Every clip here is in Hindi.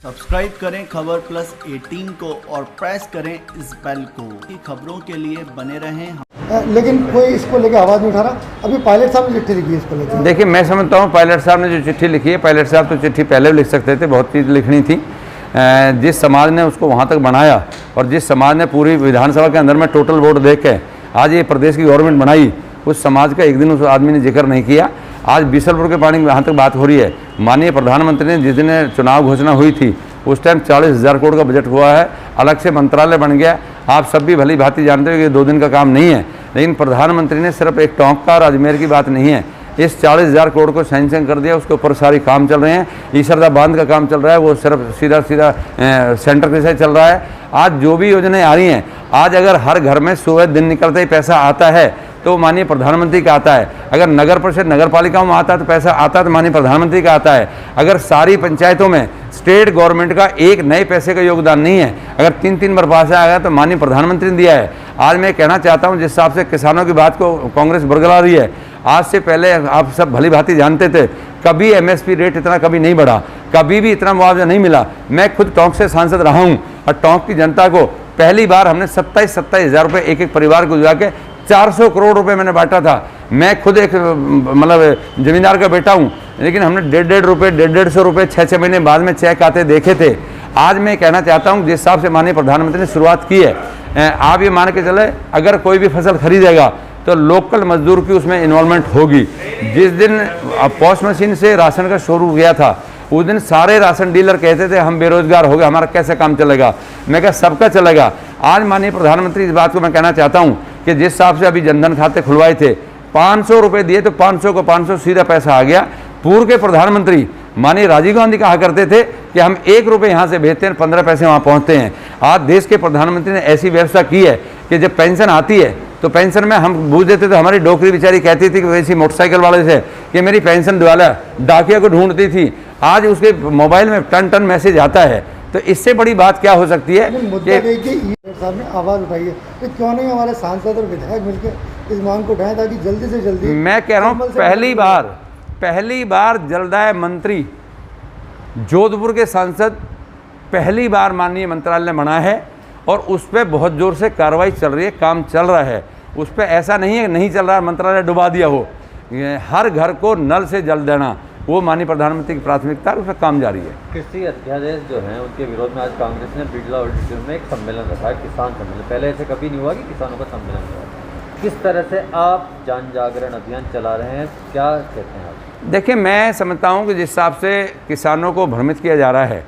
सब्सक्राइब करें खबर प्लस 18 को और प्रेस करें इस बेल को। खबरों के लिए बने रहें। लेकिन कोई इसको लेकर आवाज़ नहीं उठा रहा। अभी पायलट साहब ने चिट्ठी लिखी है इसको लेकर। देखिए, मैं समझता हूँ पायलट साहब ने जो चिट्ठी लिखी है, पायलट साहब तो चिट्ठी पहले भी लिख सकते थे, बहुत चीज़ लिखनी थी। जिस समाज ने उसको वहाँ तक बनाया और जिस समाज ने पूरी विधानसभा के अंदर में टोटल वोट दे के आज ये प्रदेश की गवर्नमेंट बनाई, उस समाज का एक दिन उस आदमी ने जिक्र नहीं किया। आज बीसलपुर के पानी की वहाँ तक बात हो रही है। माननीय प्रधानमंत्री ने जिस दिन चुनाव घोषणा हुई थी उस टाइम 40,000 करोड़ का बजट हुआ है, अलग से मंत्रालय बन गया। आप सब भी भली भांति जानते हो कि 2 दिन का काम नहीं है, लेकिन प्रधानमंत्री ने सिर्फ एक टोंक का और अजमेर की बात नहीं है, इस 40,000 करोड़ को सैंक्शन कर दिया। उसके ऊपर सारी काम चल रहे हैं। ईसरदा बांध का काम चल रहा है, वो सिर्फ सीधा सेंटर के साथ चल रहा है। आज जो भी योजनाएं आ रही हैं, आज अगर हर घर में सुबह दिन निकलते ही पैसा आता है तो माननीय प्रधानमंत्री का आता है। अगर नगर परिषद नगर पालिकाओं में आता है तो पैसा आता है तो माननीय प्रधानमंत्री का आता है। अगर सारी पंचायतों में स्टेट गवर्नमेंट का एक नए पैसे का योगदान नहीं है, अगर 3-3 बार पैसा आया तो माननीय प्रधानमंत्री ने दिया है। आज मैं कहना चाहता हूं, जिस हिसाब से किसानों की बात को कांग्रेस बरगला रही है, आज से पहले आप सब भली भांति जानते थे, कभी एमएसपी रेट इतना कभी नहीं बढ़ा, कभी भी इतना मुआवजा नहीं मिला। मैं खुद टोंक से सांसद रहा हूँ और टोंक की जनता को पहली बार हमने 27 हज़ार रुपये एक परिवार को दिला के 400 करोड़ रुपए मैंने बांटा था। मैं खुद एक मतलब जमींदार का बेटा हूँ, लेकिन हमने 150 रुपये 150 रुपये 6 महीने बाद में चेक आते देखे थे। आज मैं कहना चाहता हूँ, जिस हिसाब से माननीय प्रधानमंत्री ने शुरुआत की है, आप ये मान के चले अगर कोई भी फसल खरीदेगा तो लोकल मजदूर की उसमें इन्वॉल्वमेंट होगी। जिस दिन पॉस मशीन से राशन का शुरू गया था, उस दिन सारे राशन डीलर कहते थे हम बेरोजगार हो गए, हमारा कैसे काम चलेगा। मैं कहा सबका चलेगा। आज माननीय प्रधानमंत्री इस बात को मैं कहना चाहता हूं कि जिस हिसाब से अभी जनधन खाते खुलवाए थे, 500 रुपये दिए तो 500 को 500 सीधा पैसा आ गया। पूर्व के प्रधानमंत्री माननीय राजीव गांधी कहा करते थे कि हम 1 रुपये यहाँ से भेजते हैं, 15 पैसे वहाँ पहुँचते हैं। आज देश के प्रधानमंत्री ने ऐसी व्यवस्था की है कि जब पेंशन आती है तो पेंशन में हम बूझ देते थे। हमारी डोकरी बेचारी कहती थी कि वैसी मोटरसाइकिल वाले से कि मेरी पेंशन दिवाला, डाकिया को ढूंढती थी। आज उसके मोबाइल में टन मैसेज आता है। तो इससे बड़ी बात क्या हो सकती है कि साहब ने आवाज़ उठाई है, तो क्यों नहीं हमारे सांसद और विधायक मिलकर इस मांग को उठाएं ताकि जल्दी से जल्दी। मैं कह रहा हूँ पहली बार जलदाय मंत्री जोधपुर के सांसद पहली बार माननीय मंत्रालय बना है और उस पर बहुत ज़ोर से कार्रवाई चल रही है, काम चल रहा है। उस पर ऐसा नहीं है नहीं चल रहा, मंत्रालय डुबा दिया हो। हर घर को नल से जल देना वो माननीय प्रधानमंत्री की प्राथमिकता है, उस पर काम जारी है। कृषि अध्यादेश जो है उनके विरोध में आज कांग्रेस ने बिरला ऑडिटोरियम में एक सम्मेलन रखा है, किसान सम्मेलन। पहले ऐसे कभी नहीं हुआ कि किसानों का सम्मेलन हुआ। किस तरह से आप जन जागरण अभियान चला रहे हैं, क्या कहते हैं आप? देखिए, मैं समझता हूँ कि जिस हिसाब से किसानों को भ्रमित किया जा रहा है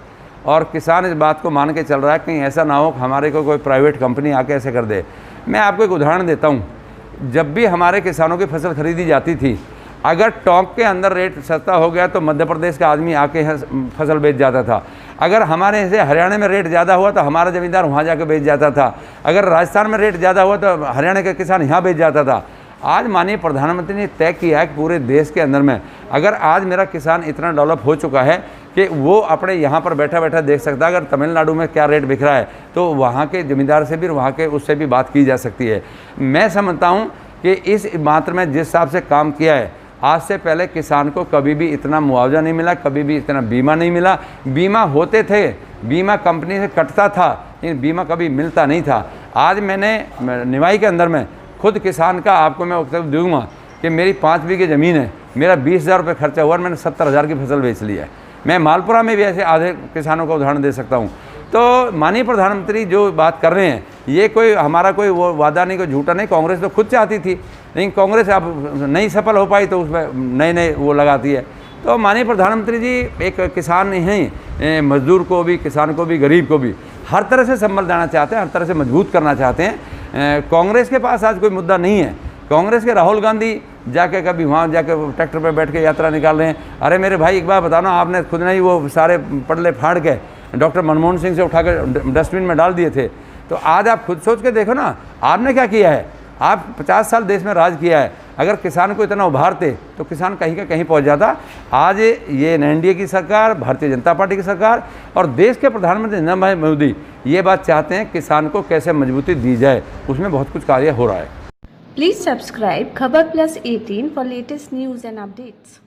और किसान इस बात को मान के चल रहा है कहीं ऐसा ना हो कि हमारे को कोई प्राइवेट कंपनी आके ऐसे कर दे। मैं आपको एक उदाहरण देता हूँ। जब भी हमारे किसानों की फसल खरीदी जाती थी, अगर टोंक के अंदर रेट सस्ता हो गया तो मध्य प्रदेश का आदमी आके फसल बेच जाता था। अगर हमारे से हरियाणा में रेट ज़्यादा हुआ तो हमारा ज़मींदार वहाँ जाकर बेच जाता था। अगर राजस्थान में रेट ज़्यादा हुआ तो हरियाणा के किसान यहाँ बेच जाता था। आज माननीय प्रधानमंत्री ने तय किया है कि पूरे देश के अंदर में अगर आज मेरा किसान इतना डेवलप हो चुका है कि वो अपने यहाँ पर बैठा बैठा देख सकता है अगर तमिलनाडु में क्या रेट बिक रहा है, तो वहाँ के ज़मींदार से भी वहाँ के उससे भी बात की जा सकती है। मैं समझता हूँ कि इस मात्र में जिस हिसाब से काम किया है, आज से पहले किसान को कभी भी इतना मुआवजा नहीं मिला, कभी भी इतना बीमा नहीं मिला। बीमा होते थे, बीमा कंपनी से कटता था, लेकिन बीमा कभी मिलता नहीं था। आज मैंने निवाई के अंदर में खुद किसान का आपको मैं वक्तव्य दूंगा कि मेरी 5 बीघे ज़मीन है, मेरा 20,000 रुपये खर्चा हुआ और मैंने 70,000 की फसल बेच ली है। मैं मालपुरा में भी ऐसे आधे किसानों का उदाहरण दे सकता हूँ। तो माननीय प्रधानमंत्री जो बात कर रहे हैं, ये कोई हमारा कोई वो वादा नहीं, कोई झूठा नहीं। कांग्रेस तो खुद चाहती थी, लेकिन कांग्रेस अब नहीं सफल हो पाई तो उसमें नए वो लगाती है। तो माननीय प्रधानमंत्री जी एक किसान नहीं, मजदूर को भी, किसान को भी, गरीब को भी हर तरह से संबल देना चाहते हैं, हर तरह से मजबूत करना चाहते हैं। कांग्रेस के पास आज कोई मुद्दा नहीं है। कांग्रेस के राहुल गांधी जाके कभी वहाँ जाके ट्रैक्टर पर बैठ के यात्रा निकाल रहे हैं। अरे मेरे भाई, एक बार बताना, आपने खुद नहीं वो सारे पटले फाड़ के डॉक्टर मनमोहन सिंह से उठा कर डस्टबिन में डाल दिए थे। तो आज आप खुद सोच के देखो ना, आपने क्या किया है। आप 50 साल देश में राज किया है। अगर किसान को इतना उभारते तो किसान कहीं का कहीं पहुंच जाता। आज ये एनडीए की सरकार, भारतीय जनता पार्टी की सरकार और देश के प्रधानमंत्री नरेंद्र मोदी ये बात चाहते हैं किसान को कैसे मजबूती दी जाए, उसमें बहुत कुछ कार्य हो रहा है। प्लीज सब्सक्राइब खबर plus 18 for latest news and updates.